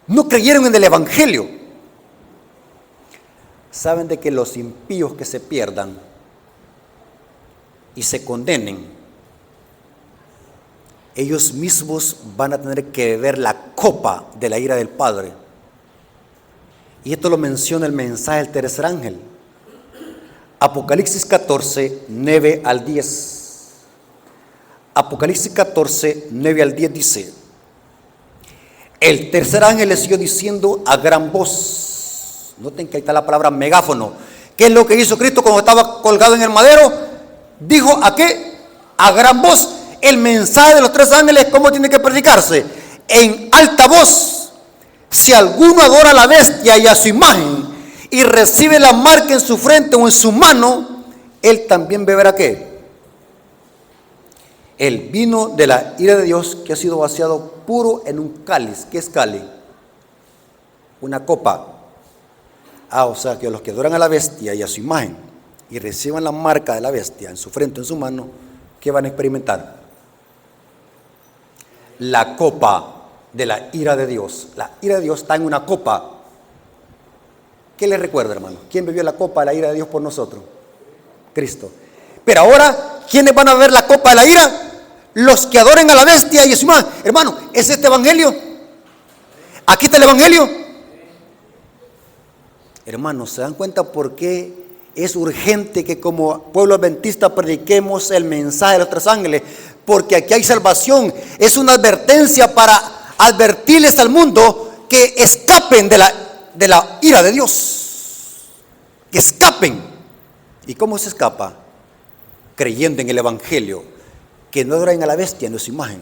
No creyeron en el Evangelio. Saben de que los impíos que se pierdan y se condenen, ellos mismos van a tener que beber la copa de la ira del Padre. Y esto lo menciona el mensaje del tercer ángel. Apocalipsis 14, 9 al 10. Apocalipsis 14, 9 al 10 dice: el tercer ángel le siguió diciendo a gran voz. Noten que ahí está la palabra megáfono. ¿Qué es lo que hizo Cristo cuando estaba colgado en el madero? Dijo ¿a qué? A gran voz. El mensaje de los tres ángeles, ¿cómo tiene que predicarse? En alta voz. Si alguno adora a la bestia y a su imagen y recibe la marca en su frente o en su mano, él también beberá ¿qué? El vino de la ira de Dios que ha sido vaciado puro en un cáliz. ¿Qué es cáliz? Una copa. O sea que los que adoran a la bestia y a su imagen y reciban la marca de la bestia en su frente o en su mano, ¿qué van a experimentar? La copa de la ira de Dios. La ira de Dios está en una copa. ¿Qué les recuerda, hermano? ¿Quién bebió la copa de la ira de Dios por nosotros? Cristo. Pero ahora, ¿quiénes van a beber la copa de la ira? Los que adoren a la bestia y a su imagen. Hermano, ¿es este evangelio? ¿Aquí está el evangelio? Hermanos, ¿se dan cuenta por qué es urgente que como pueblo adventista prediquemos el mensaje de los tres ángeles? Porque aquí hay salvación. Es una advertencia para advertirles al mundo que escapen de la ira de Dios. Que escapen. ¿Y cómo se escapa? Creyendo en el evangelio, que no adoren a la bestia ni a su imagen.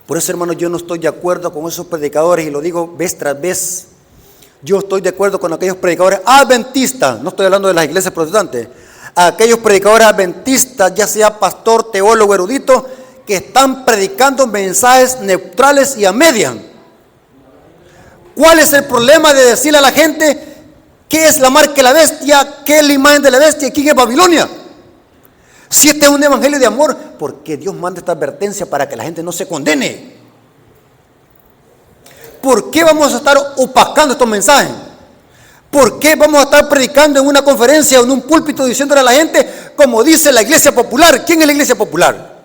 Por eso, hermanos, yo no estoy de acuerdo con esos predicadores, y lo digo vez tras vez. Yo estoy de acuerdo con aquellos predicadores adventistas, no estoy hablando de las iglesias protestantes, aquellos predicadores adventistas, ya sea pastor, teólogo, erudito, que están predicando mensajes neutrales y a media. ¿Cuál es el problema de decirle a la gente qué es la marca de la bestia, qué es la imagen de la bestia y quién es Babilonia? Si este es un evangelio de amor, ¿por qué Dios manda esta advertencia para que la gente no se condene? ¿Por qué vamos a estar opacando estos mensajes? ¿Por qué vamos a estar predicando en una conferencia o en un púlpito diciéndole a la gente como dice la iglesia popular? ¿Quién es la iglesia popular?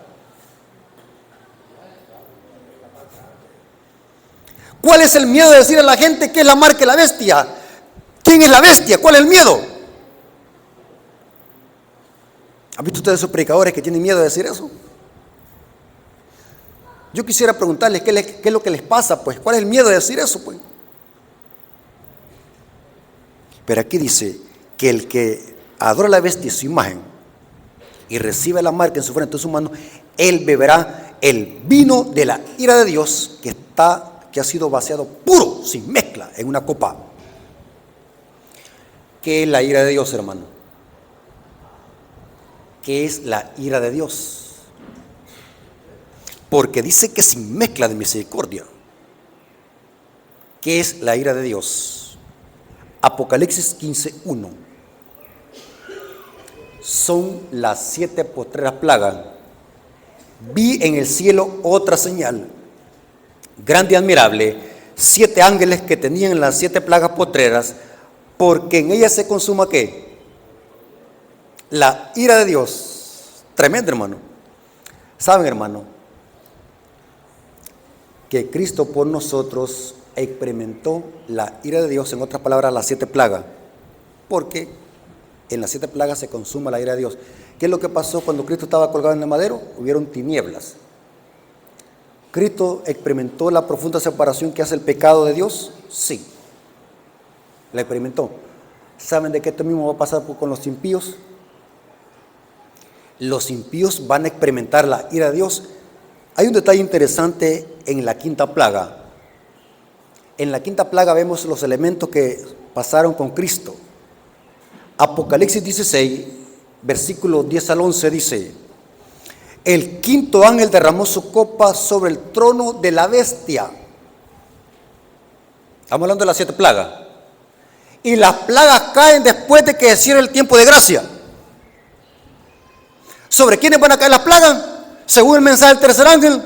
¿Cuál es el miedo de decir a la gente qué es la marca de la bestia? ¿Quién es la bestia? ¿Cuál es el miedo? ¿Han visto ustedes esos predicadores que tienen miedo de decir eso? Yo quisiera preguntarles qué es lo que les pasa, pues. ¿Cuál es el miedo de decir eso, pues? Pero aquí dice que el que adora a la bestia y su imagen y recibe la marca en su frente o en su mano, él beberá el vino de la ira de Dios que ha sido vaciado puro, sin mezcla, en una copa. ¿Qué es la ira de Dios, hermano? ¿Qué es la ira de Dios? Porque dice que sin mezcla de misericordia. ¿Qué es la ira de Dios? Apocalipsis 15:1. Son las 7 postreras plagas. Vi en el cielo otra señal, grande y admirable, 7 ángeles que tenían las 7 plagas postreras, porque en ellas se consuma ¿qué? La ira de Dios. Tremendo, hermano. ¿Saben, hermano? Que Cristo por nosotros experimentó la ira de Dios, en otras palabras, las 7 plagas, porque en las 7 plagas se consuma la ira de Dios. ¿Qué es lo que pasó cuando Cristo estaba colgado en el madero? Hubieron tinieblas. ¿Cristo experimentó la profunda separación que hace el pecado de Dios? Sí, la experimentó. ¿Saben de qué esto mismo va a pasar con los impíos? Los impíos van a experimentar la ira de Dios. Hay un detalle interesante en la quinta plaga. En la quinta plaga vemos los elementos que pasaron con Cristo. Apocalipsis 16, versículos 10 al 11 dice: el quinto ángel derramó su copa sobre el trono de la bestia. Estamos hablando de las 7 plagas. Y las plagas caen después de que cierre el tiempo de gracia. ¿Sobre quiénes van a caer las plagas? Según el mensaje del tercer ángel,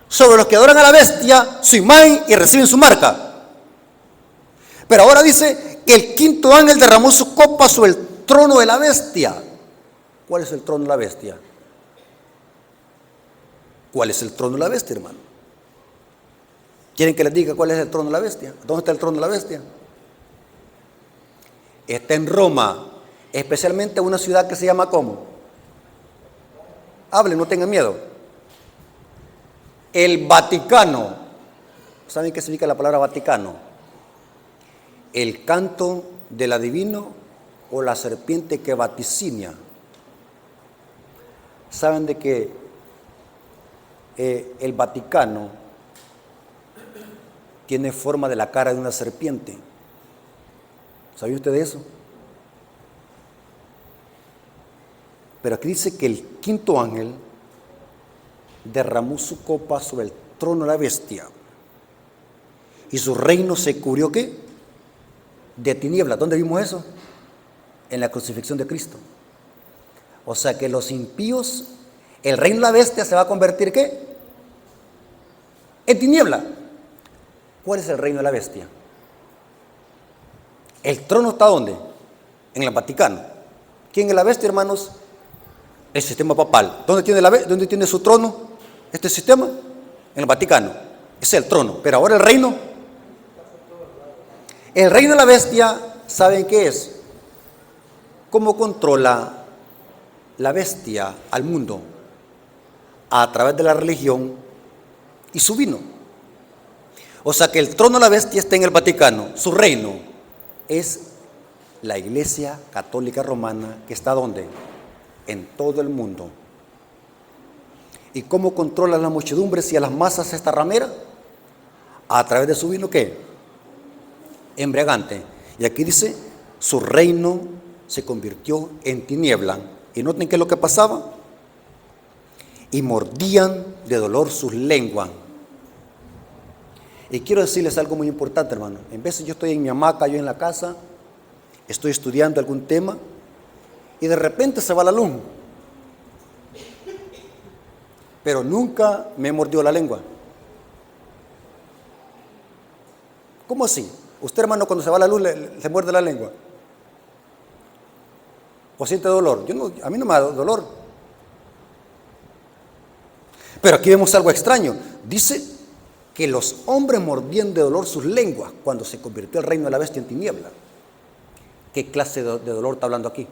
sobre los que adoran a la bestia, su imagen y reciben su marca. Pero ahora dice que el quinto ángel derramó su copa sobre el trono de la bestia. ¿Cuál es el trono de la bestia? ¿Cuál es el trono de la bestia, hermano? ¿Quieren que les diga cuál es el trono de la bestia? ¿Dónde está el trono de la bestia? Está en Roma, especialmente en una ciudad que se llama ¿cómo? Hablen, no tengan miedo. El Vaticano. ¿Saben qué significa la palabra Vaticano? El canto del adivino o la serpiente que vaticinia. ¿Saben de que el Vaticano tiene forma de la cara de una serpiente? ¿Sabía usted de eso? Pero aquí dice que el quinto ángel derramó su copa sobre el trono de la bestia y su reino se cubrió ¿qué? De tinieblas. ¿Dónde vimos eso? En la crucifixión de Cristo. O sea que los impíos, el reino de la bestia se va a convertir ¿qué? En tiniebla. ¿Cuál es el reino de la bestia? ¿El trono está dónde? En el Vaticano. ¿Quién es la bestia, hermanos? El sistema papal. ¿Dónde tiene su trono este sistema? En el Vaticano. Ese es el trono. Pero ahora el reino. El reino de la bestia, ¿saben qué es? ¿Cómo controla la bestia al mundo? A través de la religión y su vino. O sea que el trono de la bestia está en el Vaticano. Su reino es la Iglesia Católica Romana, que está ¿dónde? En todo el mundo. ¿Y cómo controla las muchedumbres y a las masas esta ramera? A través de su vino ¿qué? Embriagante. Y aquí dice, su reino se convirtió en tiniebla. Y noten qué es lo que pasaba. Y mordían de dolor sus lenguas. Y quiero decirles algo muy importante, hermano. En veces yo estoy en mi hamaca, yo en la casa, estoy estudiando algún tema y de repente se va la luz. Pero nunca me mordió la lengua. ¿Cómo así? Usted, hermano, cuando se va la luz, ¿se muerde la lengua? ¿O siente dolor? A mí no me da dolor. Pero aquí vemos algo extraño. Dice que los hombres mordían de dolor sus lenguas cuando se convirtió el reino de la bestia en tiniebla. ¿Qué clase de dolor está hablando aquí?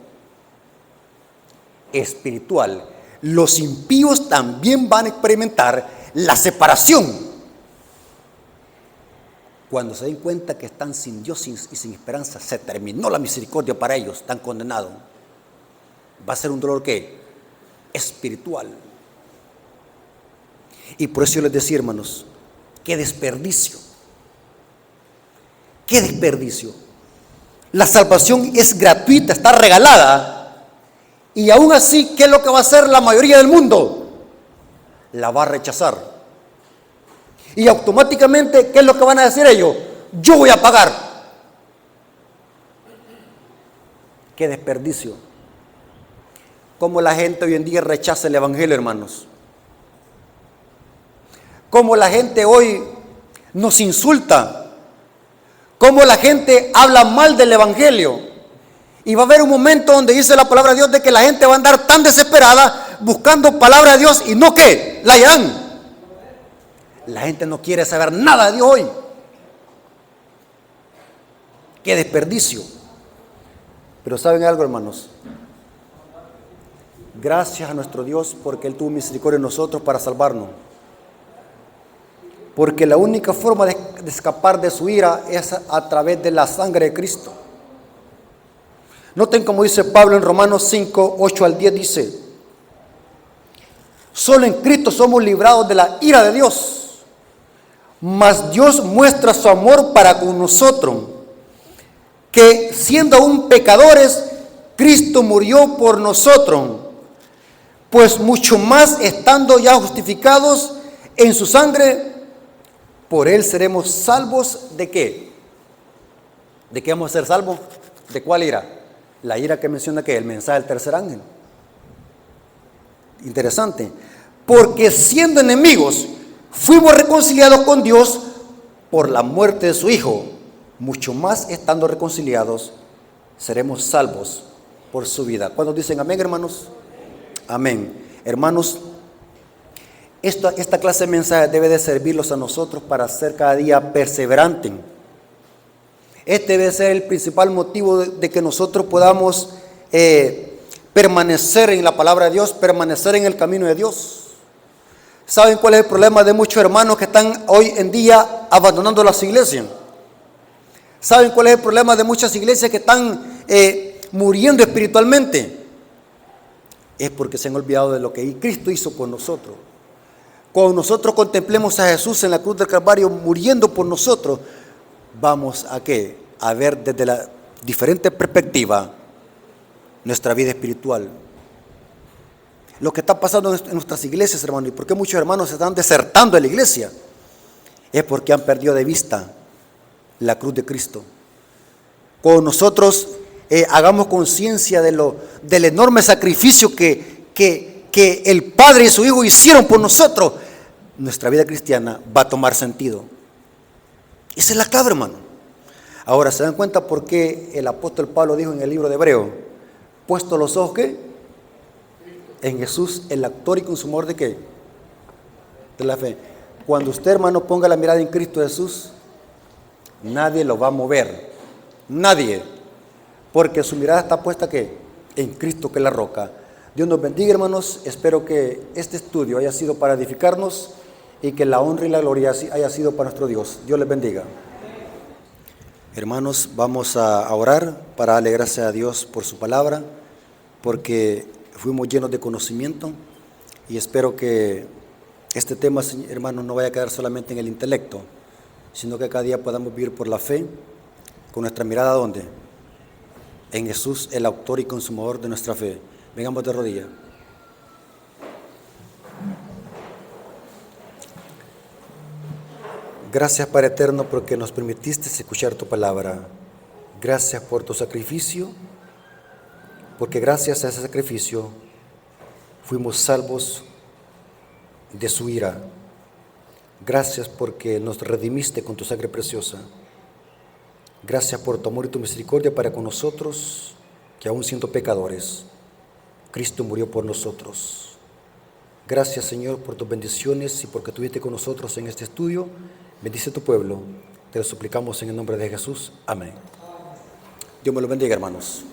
Espiritual. Los impíos también van a experimentar la separación. Cuando se den cuenta que están sin Dios y sin esperanza, se terminó la misericordia para ellos, están condenados. Va a ser un dolor ¿qué? Espiritual. Y por eso yo les decía, hermanos, qué desperdicio. Qué desperdicio. La salvación es gratuita, está regalada. Y aún así, ¿qué es lo que va a hacer la mayoría del mundo? La va a rechazar. Y automáticamente, ¿qué es lo que van a decir ellos? Yo voy a pagar. Qué desperdicio. Cómo la gente hoy en día rechaza el evangelio, hermanos. Cómo la gente hoy nos insulta. Cómo la gente habla mal del evangelio. Y va a haber un momento donde dice la palabra de Dios de que la gente va a andar tan desesperada buscando palabra de Dios y no ¿qué? La hallarán. La gente no quiere saber nada de Dios hoy. Qué desperdicio. Pero ¿saben algo, hermanos? Gracias a nuestro Dios porque Él tuvo misericordia de nosotros para salvarnos. Porque la única forma de escapar de su ira es a través de la sangre de Cristo. Noten como dice Pablo en Romanos 5, 8 al 10, dice: solo en Cristo somos librados de la ira de Dios, mas Dios muestra su amor para con nosotros, que siendo aún pecadores, Cristo murió por nosotros, pues mucho más estando ya justificados en su sangre, por Él seremos salvos. ¿De qué? ¿De qué vamos a ser salvos? ¿De cuál ira? La ira que menciona que el mensaje del tercer ángel. Interesante. Porque siendo enemigos, fuimos reconciliados con Dios por la muerte de su Hijo. Mucho más estando reconciliados, seremos salvos por su vida. ¿Cuántos dicen amén, hermanos? Amén. Hermanos, esta clase de mensaje debe de servirlos a nosotros para ser cada día perseverantes. Este debe ser el principal motivo de que nosotros podamos permanecer en la palabra de Dios, permanecer en el camino de Dios. ¿Saben cuál es el problema de muchos hermanos que están hoy en día abandonando las iglesias? ¿Saben cuál es el problema de muchas iglesias que están muriendo espiritualmente? Es porque se han olvidado de lo que Cristo hizo por nosotros. Cuando nosotros contemplemos a Jesús en la cruz del Calvario muriendo por nosotros, vamos a ¿qué? A ver desde la diferente perspectiva nuestra vida espiritual. Lo que está pasando en nuestras iglesias, hermanos, y por qué muchos hermanos se están desertando de la iglesia, es porque han perdido de vista la cruz de Cristo. Cuando nosotros hagamos conciencia del enorme sacrificio que el Padre y su Hijo hicieron por nosotros, nuestra vida cristiana va a tomar sentido. Esa es la clave, hermano. Ahora, ¿se dan cuenta por qué el apóstol Pablo dijo en el libro de Hebreo: puesto los ojos, ¿qué? En Jesús, el autor y consumador de ¿qué? De la fe. Cuando usted, hermano, ponga la mirada en Cristo Jesús, nadie lo va a mover. Nadie. Porque su mirada está puesta ¿qué? En Cristo, que es la roca. Dios nos bendiga, hermanos. Espero que este estudio haya sido para edificarnos y que la honra y la gloria haya sido para nuestro Dios. Dios les bendiga. Hermanos, vamos a orar para darle gracias a Dios por su palabra, porque fuimos llenos de conocimiento, y espero que este tema, hermanos, no vaya a quedar solamente en el intelecto, sino que cada día podamos vivir por la fe, con nuestra mirada ¿dónde? En Jesús, el autor y consumador de nuestra fe. Vengamos de rodillas. Gracias, Padre eterno, porque nos permitiste escuchar tu palabra. Gracias por tu sacrificio, porque gracias a ese sacrificio fuimos salvos de su ira. Gracias porque nos redimiste con tu sangre preciosa. Gracias por tu amor y tu misericordia para con nosotros, que aún siendo pecadores, Cristo murió por nosotros. Gracias, Señor, por tus bendiciones y porque estuviste con nosotros en este estudio. Bendice tu pueblo. Te lo suplicamos en el nombre de Jesús. Amén. Dios me lo bendiga, hermanos.